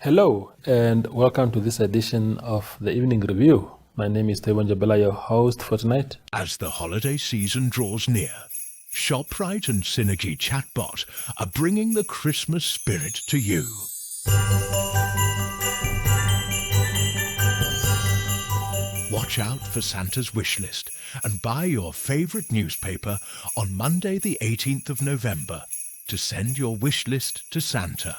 Hello, and welcome to this edition of the Evening Review. My name is Tebon Jabela, your host for tonight. As the holiday season draws near, ShopRite and Synergy Chatbot are bringing the Christmas spirit to you. Watch out for Santa's wishlist and buy your favorite newspaper on Monday the 18th of November to send your wish list to Santa.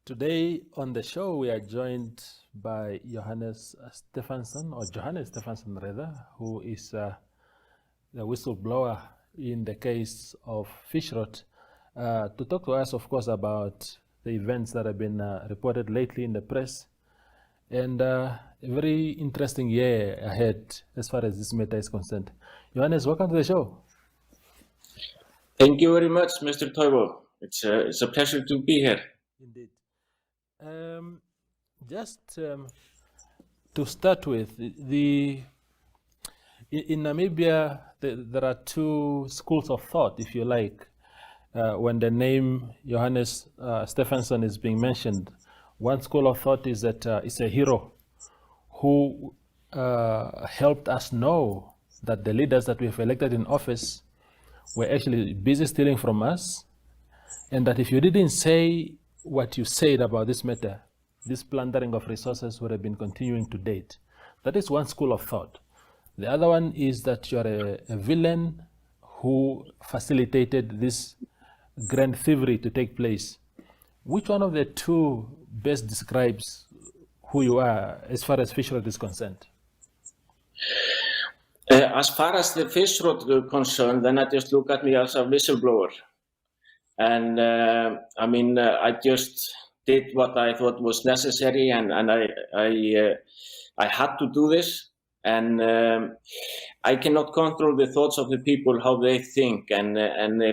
Today on the show, we are joined by Jóhannes Stefánsson, who is the whistleblower in the case of Fishrot, to talk to us, of course, about the events that have been reported lately in the press, and a very interesting year ahead as far as this matter is concerned. Jóhannes, welcome to the show. Thank you very much, Mr. Toivo. It's a pleasure to be here. Indeed. Just to start with, in Namibia, there are two schools of thought, if you like, when the name Jóhannes Stefánsson is being mentioned. One school of thought is that it's a hero who helped us know that the leaders that we've elected in office were actually busy stealing from us, and that if you didn't say what you said about this matter, this plundering of resources would have been continuing to date. That is one school of thought. The other one is that you are a villain who facilitated this grand thievery to take place. Which one of the two best describes who you are as far as Fishrot is concerned? As far as the Fishrot is concerned, then I just look at me as a whistleblower. And I just did what I thought was necessary, and I had to do this. And I cannot control the thoughts of the people, how they think. And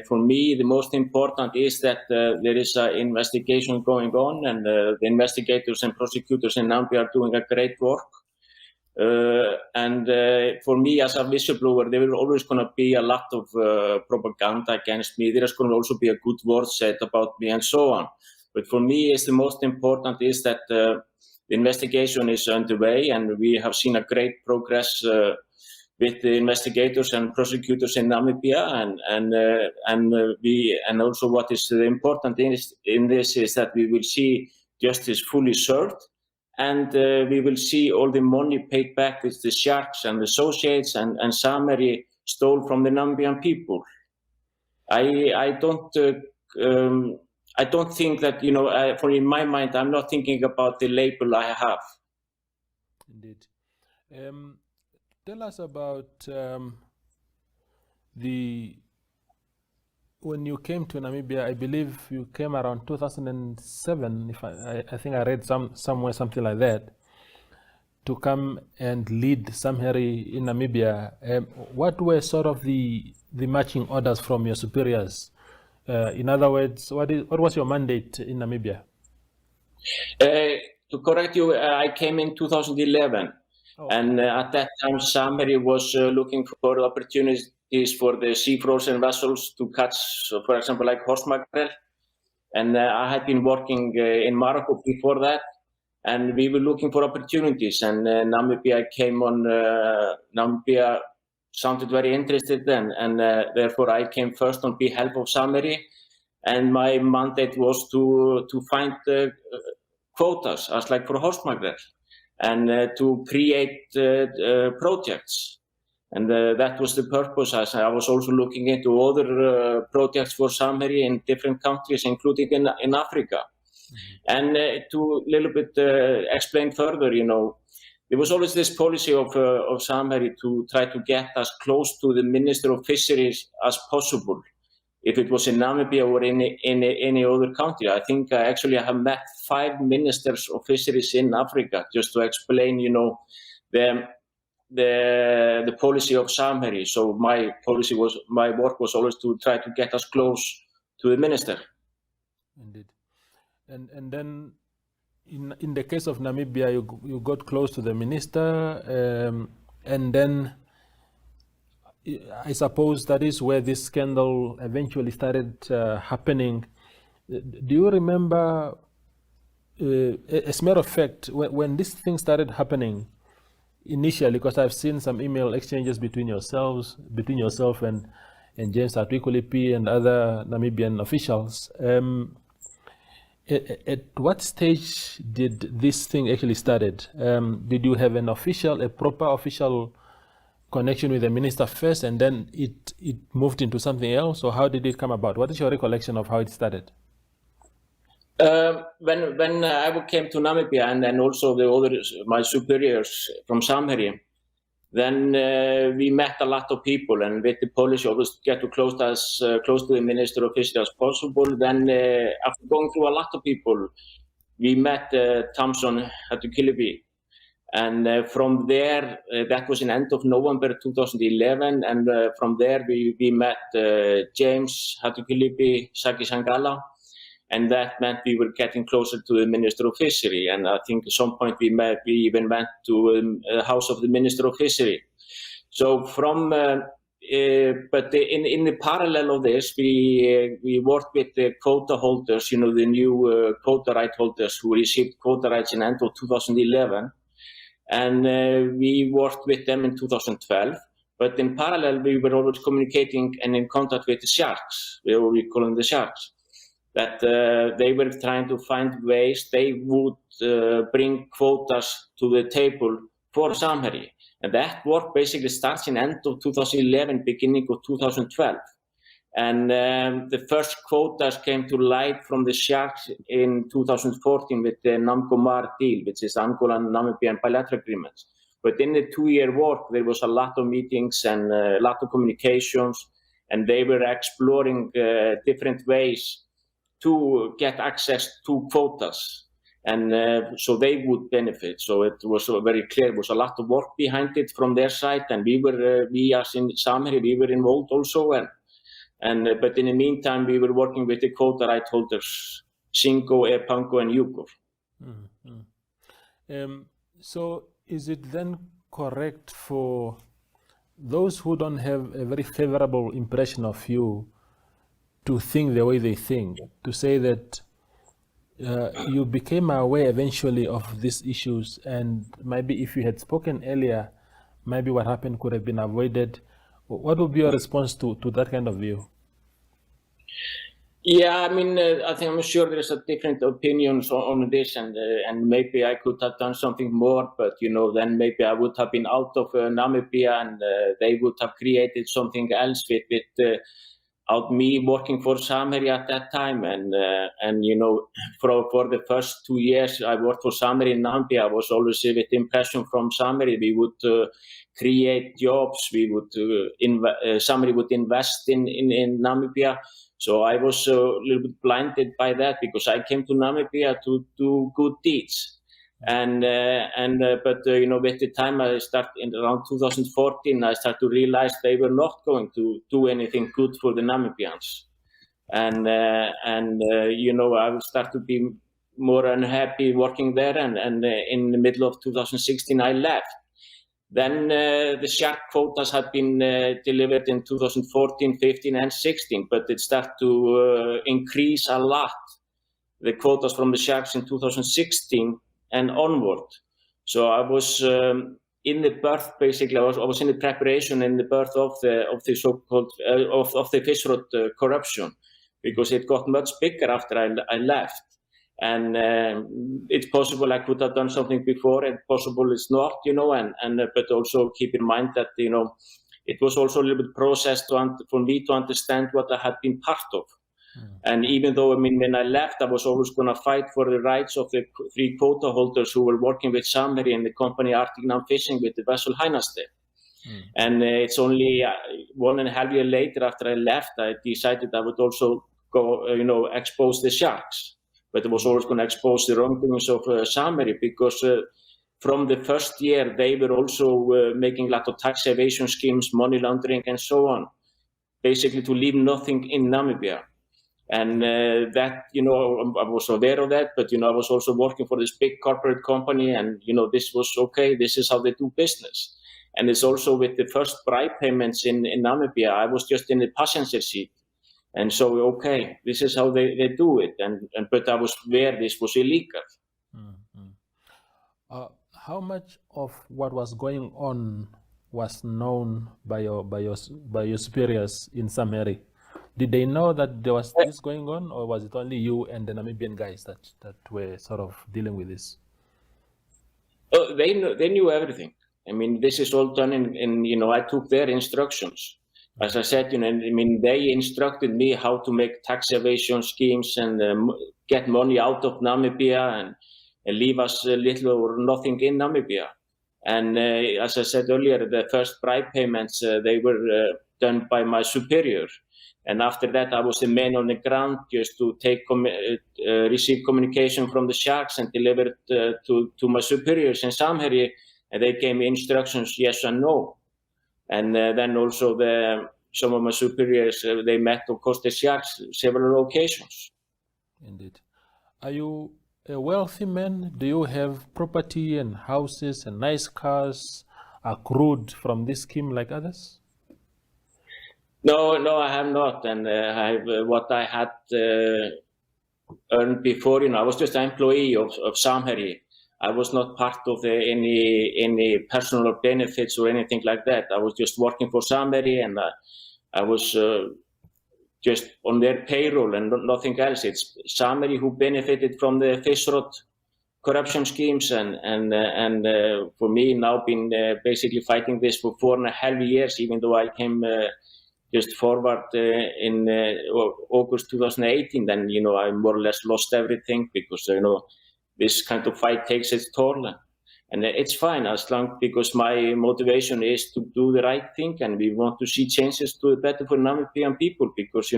for me, the most important is that there is an investigation going on, and the investigators and prosecutors in Namibia are doing a great work. For me, as a whistleblower, there will always going to be a lot of propaganda against me. There is going to also be a good word said about me and so on. But for me, it's the most important is that the investigation is underway, and we have seen a great progress with the investigators and prosecutors in Namibia. And also what is important in this is that we will see justice fully served. And we will see all the money paid back with the sharks and the associates and Samari stole from the Namibian people. I don't think that, for in my mind, I'm not thinking about the label I have. Indeed. Tell us about when you came to Namibia. I believe you came around 2007, I think I read somewhere something like that, to come and lead Samheri in Namibia. What were sort of the marching orders from your superiors? In other words, what was your mandate in Namibia? To correct you, I came in 2011. Oh. And at that time, Samheri was looking for opportunities for the sea frozen vessels to catch, for example, like horse mackerel. And I had been working in Morocco before that, and we were looking for opportunities. And Namibia came on. Namibia sounded very interested then, and therefore I came first on behalf of Samheri, and my mandate was to find quotas, as like for horse mackerel, and to create projects. And that was the purpose. As I was also looking into other projects for Samheri in different countries, including in Africa. Mm-hmm. And to a little bit explain further, there was always this policy of Samheri to try to get as close to the Minister of Fisheries as possible, if it was in Namibia or in any other country. I think I have met 5 ministers of fisheries in Africa, just to explain, the policy of Samheri. So my work was always to try to get as close to the minister. Indeed. And then in the case of Namibia, you got close to the minister, and then I suppose that is where this scandal eventually started happening. Do you remember, as a matter of fact, when this thing started happening initially, because I've seen some email exchanges between yourself and James Atwikulipi and other Namibian officials, at what stage did this thing actually started? Did you have a proper official connection with the minister first, and then it moved into something else, or how did it come about? What is your recollection of how it started? When I came to Namibia, and then also my superiors from Samherji, then we met a lot of people, and with the policy always get to close to the Minister of Fisheries as possible. Then after going through a lot of people, we met Thompson Hatukilipi, and from there, that was in end of November 2011, and from there we met James Hatukilipi Sakisangala, and that meant we were getting closer to the Minister of Fishery. And I think at some point we even went to the house of the Minister of Fishery. So but in the parallel of this, we worked with the quota holders, the new quota right holders who received quota rights in end of 2011. And we worked with them in 2012. But in parallel, we were always communicating and in contact with the sharks. We call them the sharks. That they were trying to find ways they would bring quotas to the table for Samherji. And that work basically starts in end of 2011, beginning of 2012. And the first quotas came to light from the sharks in 2014 with the Namgomar deal, which is Angola and Namibian bilateral agreements. But in the 2-year work, there was a lot of meetings and a lot of communications, and they were exploring different ways to get access to quotas, and so they would benefit. So it was very clear. There was a lot of work behind it from their side, and we as in Samherji, we were involved also. But in the meantime, we were working with the quota right holders, Singo, Epango, and Yugur. So is it then correct for those who don't have a very favorable impression of you to think the way they think, to say that you became aware eventually of these issues, and maybe if you had spoken earlier, maybe what happened could have been avoided? What would be your response to that kind of view? Yeah, I mean, I'm sure there's a different opinions on this, and maybe I could have done something more, but then maybe I would have been out of Namibia, and they would have created something else without me working for Samherji at that time. And for the first 2 years I worked for Samherji in Namibia, I was always with the impression from Samherji we would create jobs, Samherji would invest in Namibia. So I was a little bit blinded by that, because I came to Namibia to do good deeds. But with the time I started in around 2014, I started to realize they were not going to do anything good for the Namibians. I would start to be more unhappy working there. And in the middle of 2016, I left. Then the shark quotas had been delivered in 2014, 15, and 16, but it started to increase a lot, the quotas from the sharks in 2016 and onward. So I was in the birth, basically. I was in the preparation in the birth of the so-called of the Fishrot corruption, because it got much bigger after I left. And it's possible I could have done something before, and possible it's not, but also keep in mind that, it was also a little bit process for me to understand what I had been part of. And even though, when I left, I was always going to fight for the rights of the 3 quota holders who were working with Samherji and the company Arctic Nam Fishing with the vessel Heinaste. And it's only 1.5 years later after I left, I decided I would also go, expose the sharks. But I was always going to expose the wrongdoings of Samherji, because from the first year, they were also making a lot of tax evasion schemes, money laundering, and so on, basically to leave nothing in Namibia. And that, I was aware of that, but, I was also working for this big corporate company, and, this was okay, this is how they do business. And it's also with the first bribe payments in Namibia, I was just in the passenger seat. And so, okay, this is how they do it. But I was aware this was illegal. How much of what was going on was known by your superiors in Samari? Did they know that there was this going on, or was it only you and the Namibian guys that were sort of dealing with this? Oh, they knew everything. I mean, this is all done in I took their instructions. As I said, they instructed me how to make tax evasion schemes and get money out of Namibia and leave us little or nothing in Namibia. And as I said earlier, the first bribe payments, they were done by my superior. And after that, I was the man on the ground just to receive communication from the sharks and deliver it to my superiors in Samherji. And they gave me instructions, yes and no. And then also some of my superiors, they met, of course, the sharks several occasions. Indeed. Are you a wealthy man? Do you have property and houses and nice cars accrued from this scheme like others? No, I have not. And I have what I had earned before. I was just an employee of Samherji. I was not part of any personal benefits or anything like that. I was just working for Samherji, and I was just on their payroll and nothing else. It's Samherji who benefited from the Fishrot corruption schemes, and for me now been basically fighting this for 4.5 years, even though I came just forward in August 2018. Then I more or less lost everything because this kind of fight takes its toll, and it's fine as long because my motivation is to do the right thing, and we want to see changes to the better for Namibian people because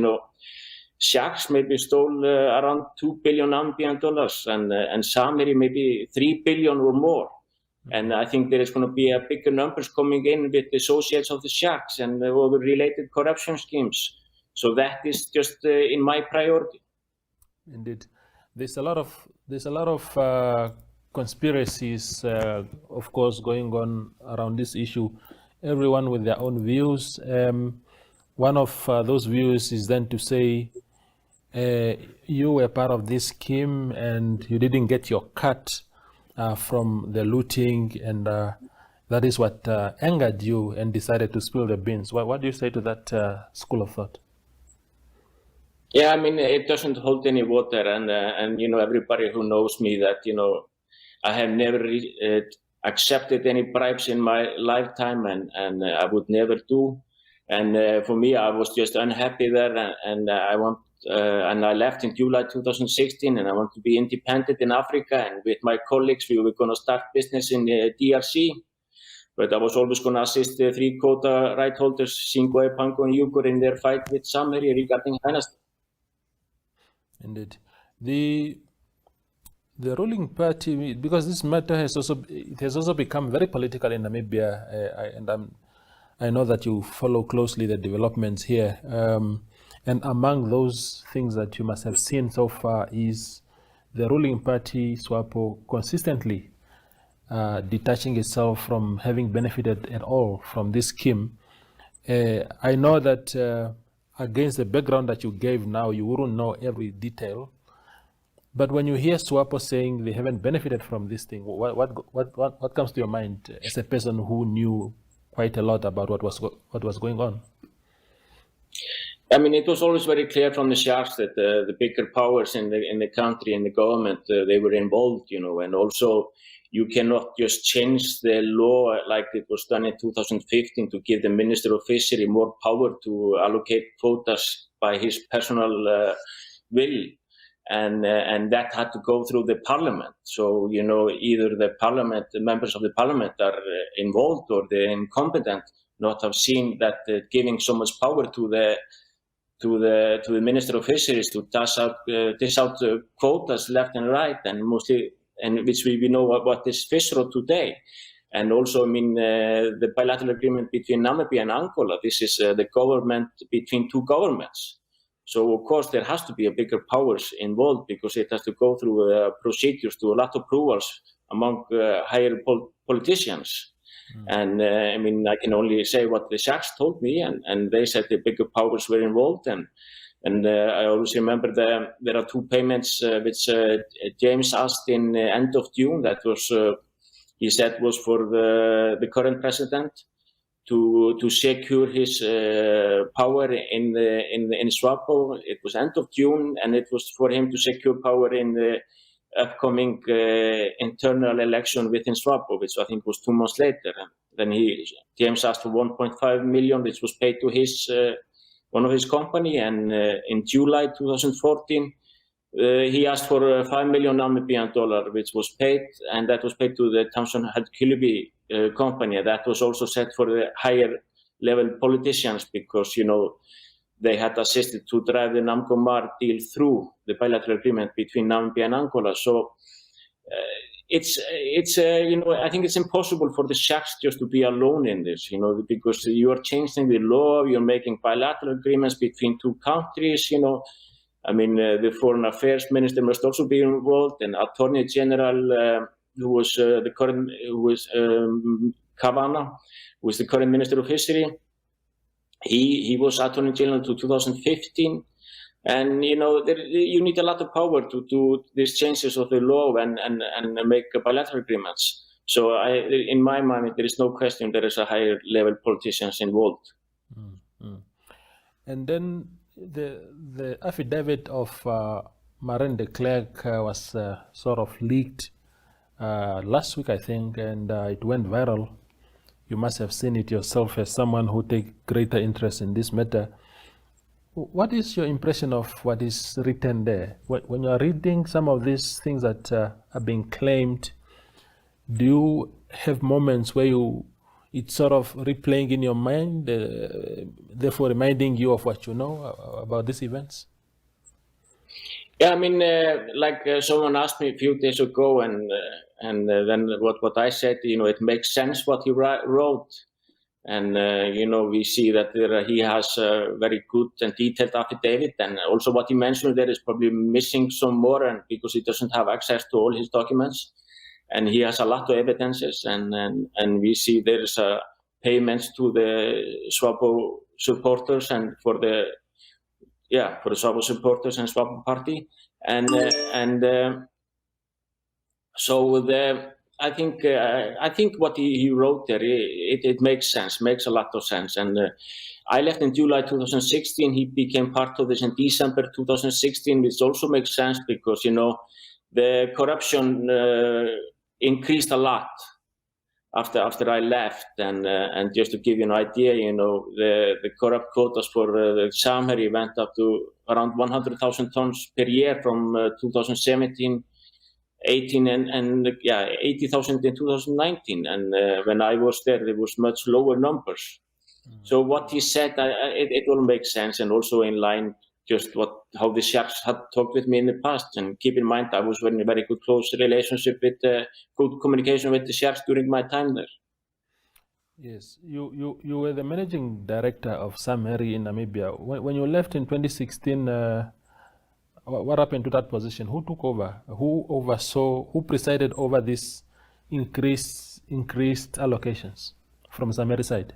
sharks maybe stole around $2 billion Namibian dollars, and Samherji maybe 3 billion or more. And I think there is going to be a bigger numbers coming in with the associates of the sharks and all the related corruption schemes. So that is just in my priority. Indeed, there's a lot of conspiracies, of course, going on around this issue. Everyone with their own views. One of those views is then to say you were part of this scheme and you didn't get your cut from the looting, and that is what angered you and decided to spill the beans. What do you say to that school of thought? Yeah, I mean, it doesn't hold any water, and everybody who knows me that I have never accepted any bribes in my lifetime, and I would never do. And for me, I was just unhappy there, and I left in July 2016, and I want to be independent in Africa. And with my colleagues, we were going to start business in DRC. But I was always going to assist the 3 quota right holders, Singwe, Pango, and Yugur, in their fight with Samherji regarding dynasty. Indeed. The ruling party, because this matter has also become very political in Namibia, I know that you follow closely the developments here. And among those things that you must have seen so far is the ruling party, Swapo, consistently detaching itself from having benefited at all from this scheme. I know that against the background that you gave now, you wouldn't know every detail. But when you hear Swapo saying they haven't benefited from this thing, what comes to your mind as a person who knew quite a lot about what was going on? I mean, it was always very clear from the sharks that the bigger powers in the country and the government, they were involved, and also you cannot just change the law like it was done in 2015 to give the Minister of Fishery more power to allocate quotas by his personal will. And that had to go through the parliament. So, either the members of the parliament are involved or they're incompetent, not have seen that giving so much power to the Minister of Fisheries to dish out quotas left and right, and which we know what is Fishrot today. And also, the bilateral agreement between Namibia and Angola, this is the government between 2 governments. So, of course, there has to be a bigger powers involved because it has to go through procedures to a lot of approvals among higher politicians. And I mean, I can only say what the Sharks told me, and they said the bigger powers were involved. And I always remember there are 2 payments which James asked in end of June. That was, he said, was for the current president to secure his power in Swapo. It was end of June, and it was for him to secure power in the upcoming internal election within Swapo, which I think was 2 months later. And then James asked for 1.5 million, which was paid to his one of his company. And in July 2014, he asked for $5 million Namibian dollar, which was paid, and that was paid to the Townsend Kilby company. That was also set for the higher level politicians because, you know, they had assisted to drive the Namgomar deal through the bilateral agreement between Namibia and Angola. So it's you know, I think it's impossible for the Sharks just to be alone in this, you know, because you are changing the law, you're making bilateral agreements between 2 countries, you know. I mean, the Foreign Affairs Minister must also be involved, and Attorney General, who was Kavana, who was the current Minister of Fishery. He was Attorney General to 2015, and you know, you need a lot of power to do these changes of the law and make bilateral agreements. So in my mind, there is no question there is a higher level politicians involved. Mm-hmm. And then the affidavit of Marijn de Klerk was sort of leaked last week, I think, and it went viral. You must have seen it yourself as someone who takes greater interest in this matter. What is your impression of what is written there? When you are reading some of these things that are being claimed, do you have moments where it's sort of replaying in your mind, therefore reminding you of what you know about these events? Yeah, I mean, someone asked me a few days ago, and then what I said, you know, it makes sense what he wrote, and you know, we see that he has a very good and detailed affidavit, and also what he mentioned there is probably missing some more, and because he doesn't have access to all his documents, and he has a lot of evidences, and we see there is payments to the Swapo supporters and for the Swapo supporters and Swapo party, so I think what he wrote there, it makes sense, makes a lot of sense. And I left in July 2016. He became part of this in December 2016, which also makes sense because, you know, the corruption increased a lot after I left, and just to give you an idea, you know, the corrupt quotas for the Samherji went up to around 100,000 tons per year from 2017, 18, and 80,000 in 2019. And when I was there was much lower numbers. So what he said, it all makes sense, and also in line just how the Sharks had talked with me in the past. And keep in mind, I was in a very good close relationship with good communication with the Sharks during my time there. Yes, you were the managing director of Samherji in Namibia. When you left in 2016, what happened to that position? Who took over? Who oversaw? Who presided over this increased allocations from Samherji side?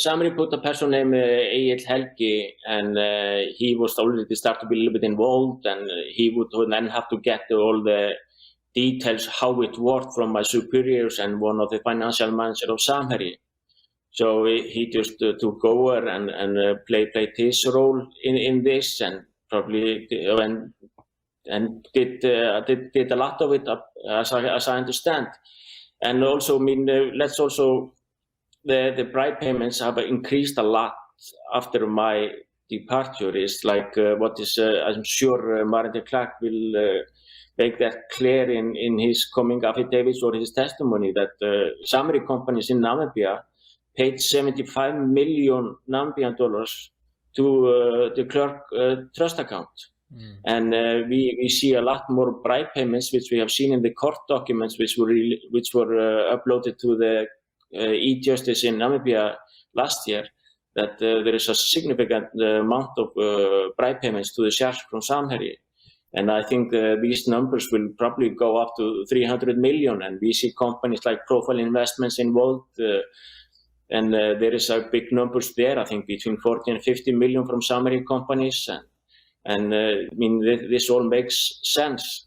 Samherji put a person named Egil Helgi, and he was already started to be a little bit involved, and he would then have to get all the details how it worked from my superiors and one of the financial manager of Samherji. So he just took over and played his role in this, and probably and did a lot of it as I understand. And also, I mean, the bribe payments have increased a lot after my departure. It's like what is I'm sure Marijn de Klerk will make that clear in his coming affidavits or his testimony that Samherji companies in Namibia paid 75 million Namibian dollars to the Klerk trust account. And we see a lot more bribe payments, which we have seen in the court documents, which were uploaded to the e-justice in Namibia last year, that there is a significant amount of bribe payments to the Sharks from Samherji. And I think these numbers will probably go up to 300 million. And we see companies like Profile Investments involved. And there is a big numbers there, I think between 40 and 50 million from Samari companies. And I mean, this all makes sense.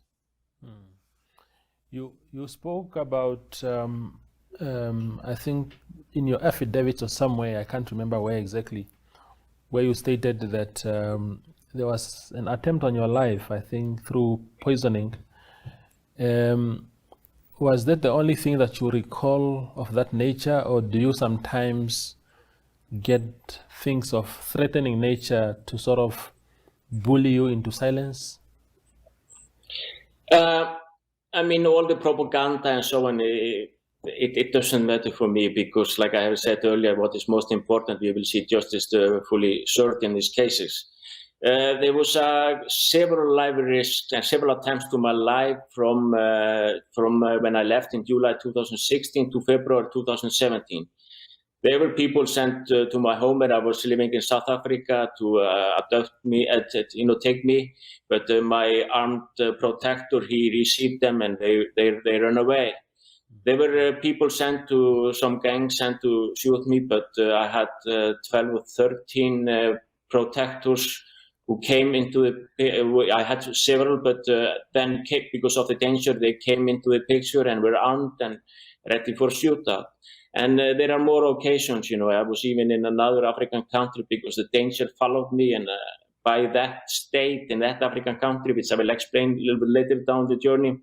You spoke about, I think in your affidavit or somewhere, I can't remember where exactly, where you stated that there was an attempt on your life, I think through poisoning. Was that the only thing that you recall of that nature, or do you sometimes get things of threatening nature to sort of bully you into silence? I mean, all the propaganda and so on, it doesn't matter for me, because like I have said earlier, what is most important, we will see justice fully served in these cases. There was several live risks and several attempts to my life from when I left in July 2016 to February 2017. There were people sent to my home when I was living in South Africa to abduct me, take me. But my armed protector, he received them and they ran away. There were people sent to some gangs sent to shoot me, but I had 12 or 13 protectors who came into the. I had several, but then because of the danger, they came into the picture and were armed and ready for shootout. And there are more occasions, I was even in another African country because the danger followed me. And by that state in that African country, which I will explain a little bit later down the journey,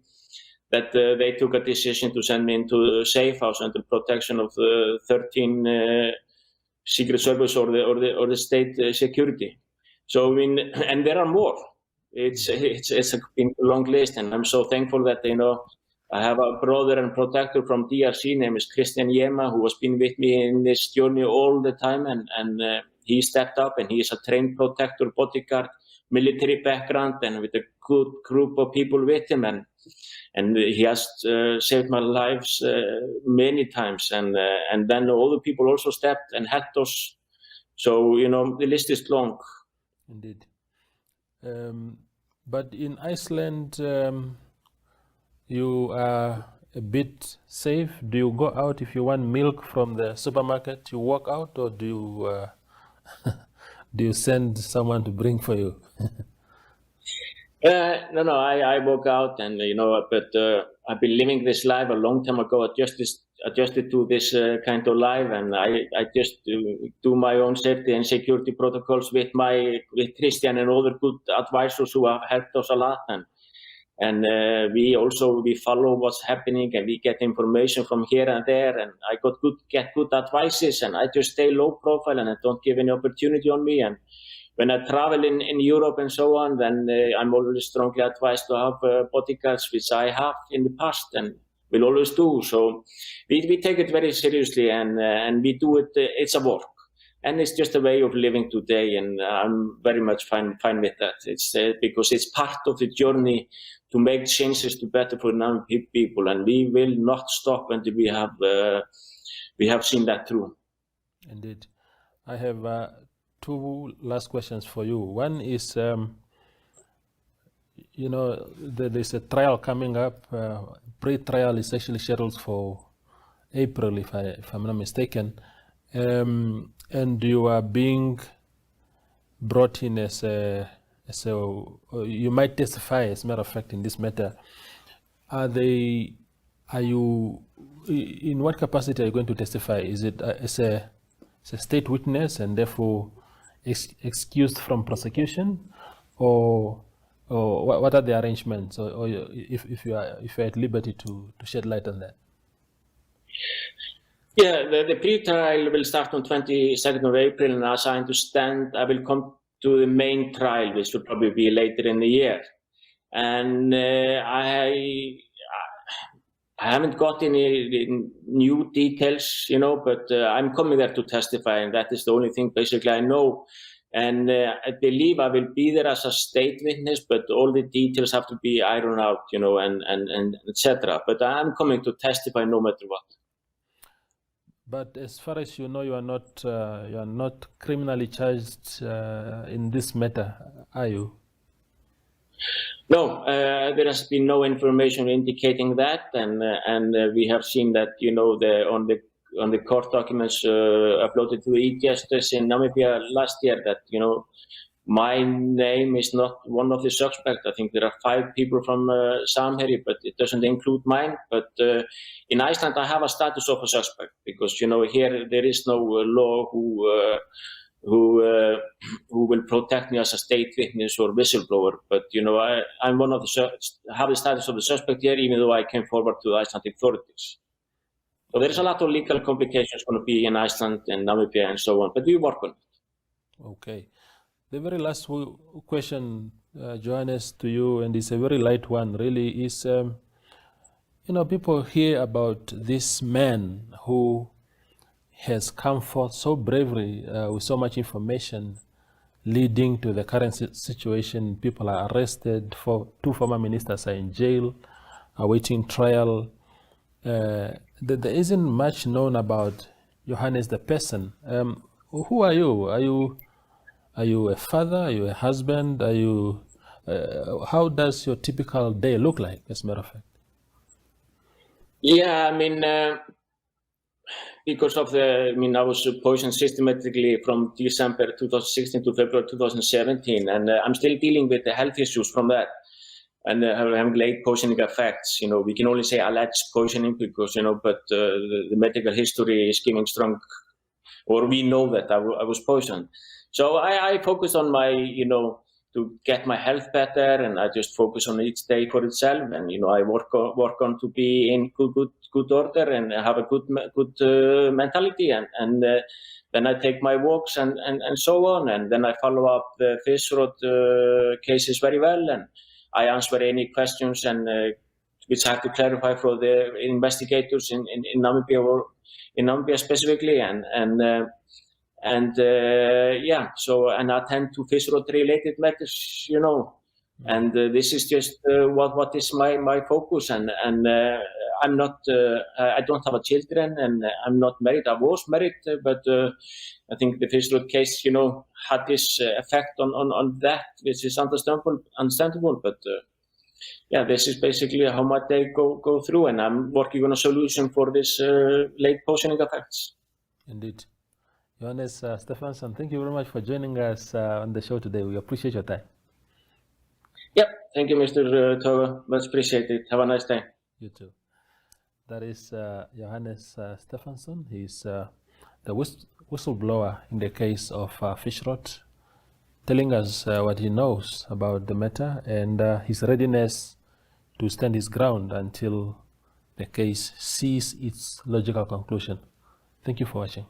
that they took a decision to send me into a safe house under protection of 13 Secret Service or the state security. So, I mean, and there are more. It's a long list, and I'm so thankful that, I have a brother and protector from DRC, name is Christian Yema, who has been with me in this journey all the time, and he stepped up, and he is a trained protector, bodyguard, military background, and with a good group of people with him, and he has saved my lives many times, and then other people also stepped and helped us. So, the list is long. Indeed. But in Iceland, you are a bit safe. Do you go out if you want milk from the supermarket? You walk out, or do you do you send someone to bring for you? No, I walk out, and but I've been living this life a long time ago. Adjusted to this kind of life, and I just do my own safety and security protocols with Christian and other good advisors who have helped us a lot, and we follow what's happening, and we get information from here and there, and I get good advices, and I just stay low profile, and I don't give any opportunity on me. And when I travel in Europe and so on, then I'm always strongly advised to have bodyguards, which I have in the past and will always do. So we take it very seriously, and we do it. It's a work, and it's just a way of living today, and I'm very much fine with that. It's because it's part of the journey to make changes to better for Namibian people, and we will not stop until we have seen that through. Indeed. I have two last questions for you. One is, there's a trial coming up. Pre-trial is actually scheduled for April, if I'm not mistaken, and you are being brought in as you might testify, as a matter of fact, in this matter. Are you in what capacity are you going to testify? Is it as a state witness and therefore excused from prosecution, or what are the arrangements, or if you're at liberty to shed light on that? Yeah, the pre-trial will start on 22nd of April, and as I understand, I will come to the main trial, which will probably be later in the year. And I haven't got any new details, but I'm coming there to testify, and that is the only thing basically I know. And I believe I will be there as a state witness, but all the details have to be ironed out, and etc. But I'm coming to testify no matter what. But as far as you know, you are not criminally charged in this matter, are you? No, there has been no information indicating that, and we have seen that on the court documents uploaded to the e-justice in Namibia last year that my name is not one of the suspects. I think there are 5 people from Samherji, but it doesn't include mine. But in Iceland, I have a status of a suspect because here there is no law who will protect me as a state witness or whistleblower. But I'm one of the have the status of the suspect here, even though I came forward to the Icelandic authorities. So there's a lot of legal complications going to be in Iceland and Namibia and so on, but we work on it. Okay. The very last question, Jóhannes, to you, and it's a very light one, really, is, people hear about this man who has come forth so bravely with so much information leading to the current situation. People are arrested. 2 former ministers are in jail, awaiting trial. There isn't much known about Jóhannes the person. Who are you? Are you a father? Are you a husband? Are you? How does your typical day look like, as a matter of fact? Yeah, I mean, because of I was poisoned systematically from December 2016 to February 2017, and I'm still dealing with the health issues from that, and having late poisoning effects. We can only say alleged poisoning because but the medical history is giving strong, or we know that I was poisoned. So I focus on my, to get my health better, and I just focus on each day for itself, and I work on to be in good order and have a good mentality, and then I take my walks and so on, and then I follow up the Fishrot cases very well, and I answer any questions and which I have to clarify for the investigators in Namibia or in Namibia specifically, so and attend to Fishrot related matters, and this is just what is my focus, and I'm not I don't have a children, and I'm not married. I was married, but I think the Fishrot case had this effect on that, which is understandable, but this is basically how my day go through, and I'm working on a solution for this late poisoning effects. Indeed. Jóhannes Stefánsson, thank you very much for joining us on the show today. We appreciate your time. Yep, thank you, Mr. Toga. Much appreciated. Have a nice day. You too. That is Jóhannes Stefánsson. He's the whistleblower in the case of Fishrot, telling us what he knows about the matter and his readiness to stand his ground until the case sees its logical conclusion. Thank you for watching.